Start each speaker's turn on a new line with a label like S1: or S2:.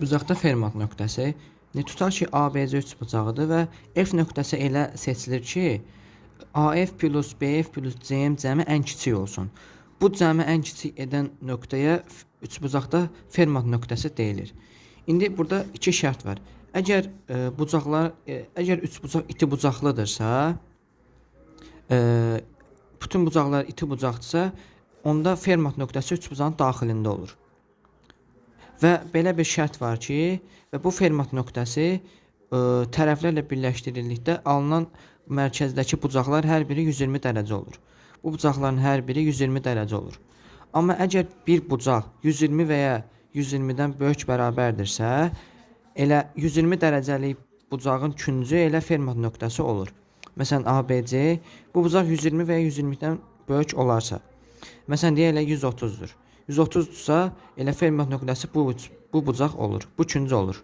S1: Üçbucaqda Fermat nöqtəsi tutaq ki, ABC üçbucağıdır və F nöqtəsi elə seçilir ki, AF plus BF plus CM cəmi ən kiçik olsun. Bu cəmi ən kiçik edən nöqtəyə üçbucaqda Fermat nöqtəsi deyilir. İndi burada iki şərt var. Əgər əgər üçbucaq iti bucaqlıdırsa, bütün bucaqlar iti bucaqdırsa, onda Fermat nöqtəsi üçbucağın daxilində olur. Və belə bir şərt var ki, və bu Fermat nöqtəsi tərəflərlə birləşdirildikdə alınan mərkəzdəki bucaqlar hər biri 120 dərəcə olur. Bu bucaqların hər biri 120 dərəcə olur. Amma əgər bir bucaq 120 və ya 120-dən böyük bərabərdirsə, elə 120 dərəcəlik bucağın küncü elə Fermat nöqtəsi olur. Məsələn, ABC, bu bucaq 120 və ya 120-dən böyük olarsa, məsələn, deyək elə 130-dur. 130-dursa, elə Fermat nöqtəsi bu bucaq olur, bu küncü olur.